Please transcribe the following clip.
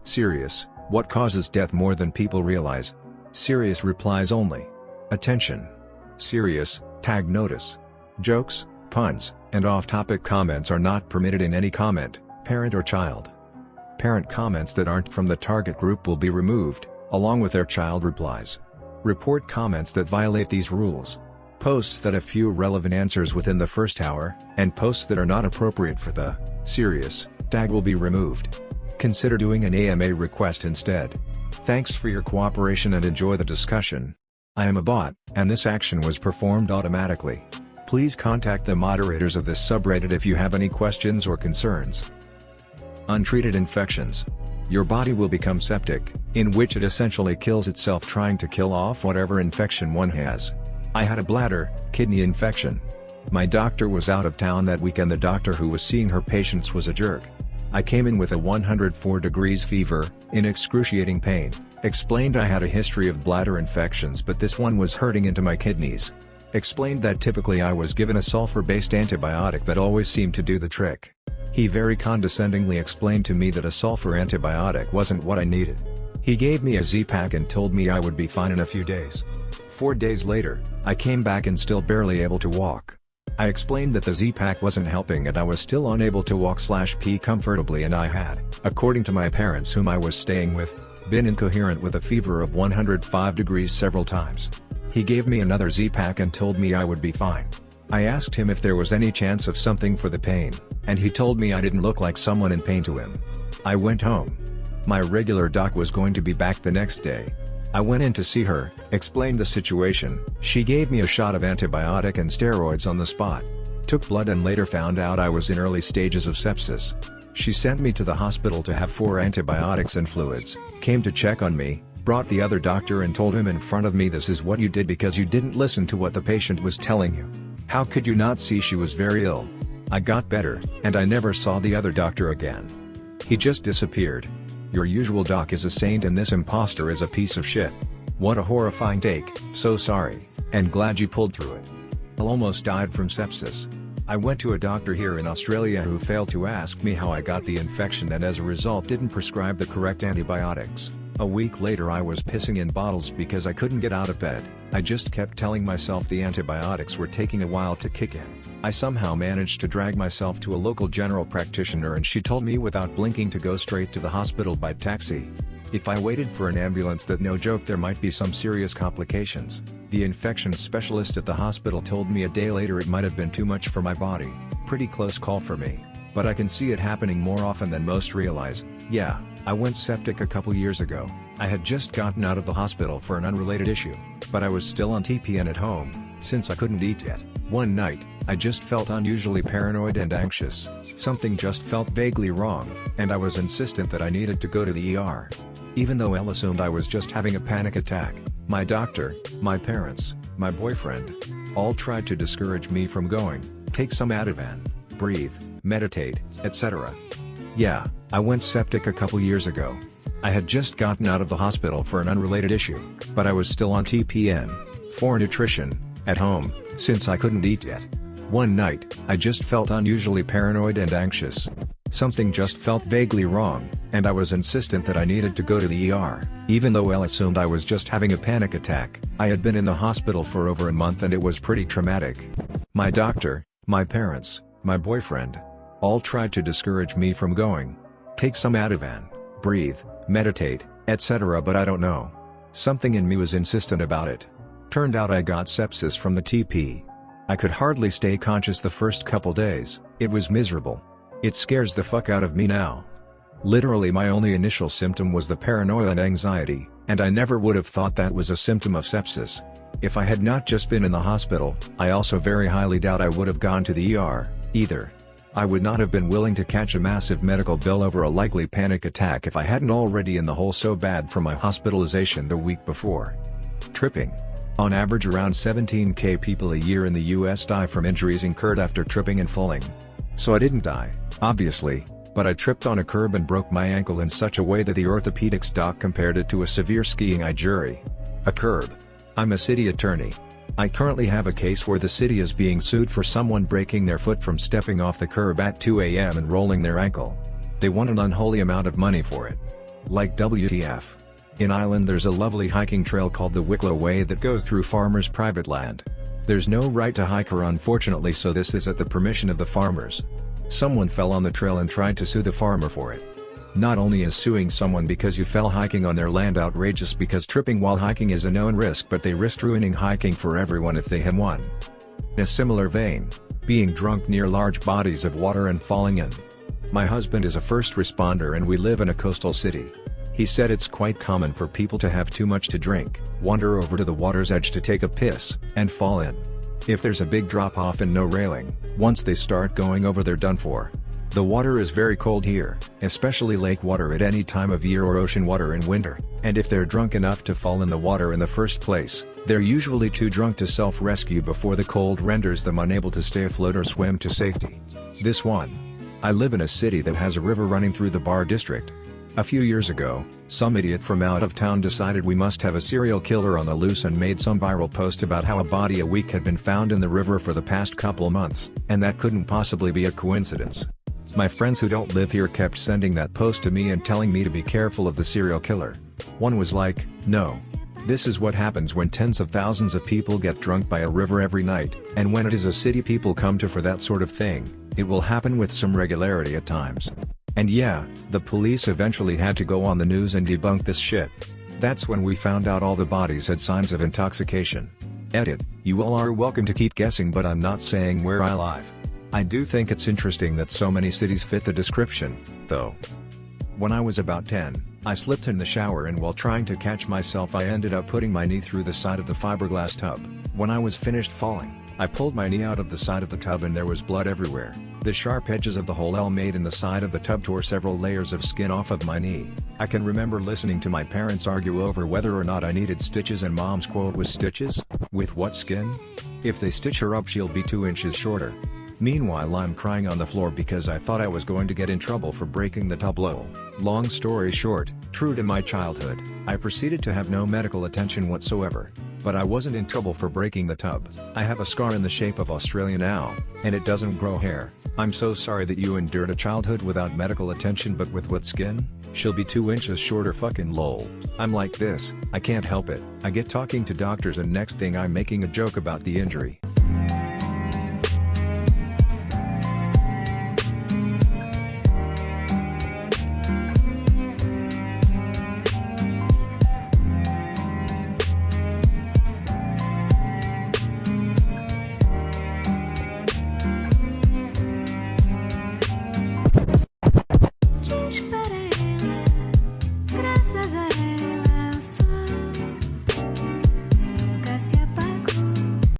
Serious, what causes death more than people realize? Serious replies only. Attention. Serious, tag notice. Jokes, puns, and off-topic comments are not permitted in any comment, parent or child. Parent comments that aren't from the target group will be removed, along with their child replies. Report comments that violate these rules. Posts that have few relevant answers within the first hour, and posts that are not appropriate for the serious tag will be removed. Consider doing an AMA request instead. Thanks for your cooperation and enjoy the discussion. I am a bot, and this action was performed automatically. Please contact the moderators of this subreddit if you have any questions or concerns. Untreated infections. Your body will become septic, in which it essentially kills itself trying to kill off whatever infection one has. I had a bladder, kidney infection. My doctor was out of town that week and the doctor who was seeing her patients was a jerk. I came in with a 104 degrees fever, in excruciating pain, explained I had a history of bladder infections but this one was hurting into my kidneys. Explained that typically I was given a sulfur-based antibiotic that always seemed to do the trick. He very condescendingly explained to me that a sulfur antibiotic wasn't what I needed. He gave me a Z-Pack and told me I would be fine in a few days. 4 days later, I came back and still barely able to walk. I explained that the Z-Pack wasn't helping and I was still unable to walk/pee comfortably and I had, according to my parents whom I was staying with, been incoherent with a fever of 105 degrees several times. He gave me another Z-Pack and told me I would be fine. I asked him if there was any chance of something for the pain, and he told me I didn't look like someone in pain to him. I went home. My regular doc was going to be back the next day. I went in to see her, explained the situation, she gave me a shot of antibiotic and steroids on the spot. Took blood and later found out I was in early stages of sepsis. She sent me to the hospital to have 4 antibiotics and fluids, came to check on me, brought the other doctor and told him in front of me this is what you did because you didn't listen to what the patient was telling you. How could you not see she was very ill? I got better, and I never saw the other doctor again. He just disappeared. Your usual doc is a saint and this imposter is a piece of shit. What a horrifying take, so sorry, and glad you pulled through it. I almost died from sepsis. I went to a doctor here in Australia who failed to ask me how I got the infection and as a result didn't prescribe the correct antibiotics. A week later I was pissing in bottles because I couldn't get out of bed. I just kept telling myself the antibiotics were taking a while to kick in. I somehow managed to drag myself to a local general practitioner and she told me without blinking to go straight to the hospital by taxi. If I waited for an ambulance that no joke there might be some serious complications. The infection specialist at the hospital told me a day later it might have been too much for my body. Pretty close call for me. But I can see it happening more often than most realize. Yeah, I went septic a couple years ago. I had just gotten out of the hospital for an unrelated issue, but I was still on TPN at home, since I couldn't eat yet. One night, I just felt unusually paranoid and anxious. Something just felt vaguely wrong, and I was insistent that I needed to go to the ER. Even though Elle assumed I was just having a panic attack, my doctor, my parents, my boyfriend, all tried to discourage me from going. Take some Ativan, breathe, meditate, etc. Yeah, I went septic a couple years ago. I had just gotten out of the hospital for an unrelated issue, but I was still on TPN, for nutrition, at home, since I couldn't eat yet. One night, I just felt unusually paranoid and anxious. Something just felt vaguely wrong, and I was insistent that I needed to go to the ER. Even though Elle assumed I was just having a panic attack, I had been in the hospital for over a month and it was pretty traumatic. My doctor, my parents, my boyfriend, all tried to discourage me from going. Take some Ativan, breathe, meditate, etc. but I don't know. Something in me was insistent about it. Turned out I got sepsis from the TP. I could hardly stay conscious the first couple days, it was miserable. It scares the fuck out of me now. Literally my only initial symptom was the paranoia and anxiety, and I never would have thought that was a symptom of sepsis. If I had not just been in the hospital, I also very highly doubt I would have gone to the ER, either. I would not have been willing to catch a massive medical bill over a likely panic attack if I hadn't already in the hole so bad from my hospitalization the week before. Tripping. On average around 17,000 people a year in the US die from injuries incurred after tripping and falling. So I didn't die, obviously, but I tripped on a curb and broke my ankle in such a way that the orthopedics doc compared it to a severe skiing injury. A curb. I'm a city attorney. I currently have a case where the city is being sued for someone breaking their foot from stepping off the curb at 2 a.m. and rolling their ankle. They want an unholy amount of money for it. Like WTF. In Ireland there's a lovely hiking trail called the Wicklow Way that goes through farmers' private land. There's no right to hike here unfortunately, so this is at the permission of the farmers. Someone fell on the trail and tried to sue the farmer for it. Not only is suing someone because you fell hiking on their land outrageous because tripping while hiking is a known risk, but they risked ruining hiking for everyone if they had won. In a similar vein, being drunk near large bodies of water and falling in. My husband is a first responder and we live in a coastal city. He said it's quite common for people to have too much to drink, wander over to the water's edge to take a piss, and fall in. If there's a big drop-off and no railing, once they start going over they're done for. The water is very cold here, especially lake water at any time of year or ocean water in winter, and if they're drunk enough to fall in the water in the first place, they're usually too drunk to self-rescue before the cold renders them unable to stay afloat or swim to safety. This one. I live in a city that has a river running through the Bar district. A few years ago, some idiot from out of town decided we must have a serial killer on the loose and made some viral post about how a body a week had been found in the river for the past couple months, and that couldn't possibly be a coincidence. My friends who don't live here kept sending that post to me and telling me to be careful of the serial killer. One was like, no. This is what happens when tens of thousands of people get drunk by a river every night, and when it is a city people come to for that sort of thing, it will happen with some regularity at times. And yeah, the police eventually had to go on the news and debunk this shit. That's when we found out all the bodies had signs of intoxication. Edit, you all are welcome to keep guessing, but I'm not saying where I live. I do think it's interesting that so many cities fit the description, though. When I was about 10, I slipped in the shower and while trying to catch myself I ended up putting my knee through the side of the fiberglass tub. When I was finished falling, I pulled my knee out of the side of the tub and there was blood everywhere. The sharp edges of the hole L made in the side of the tub tore several layers of skin off of my knee. I can remember listening to my parents argue over whether or not I needed stitches, and mom's quote was, "Stitches? With what skin? If they stitch her up she'll be 2 inches shorter." Meanwhile I'm crying on the floor because I thought I was going to get in trouble for breaking the tub. Lol. Long story short, true to my childhood, I proceeded to have no medical attention whatsoever. But I wasn't in trouble for breaking the tub. I have a scar in the shape of Australia now, and it doesn't grow hair. I'm so sorry that you endured a childhood without medical attention, but with what skin? She'll be 2 inches shorter. Fucking lol. I'm like this, I can't help it. I get talking to doctors and next thing I'm making a joke about the injury.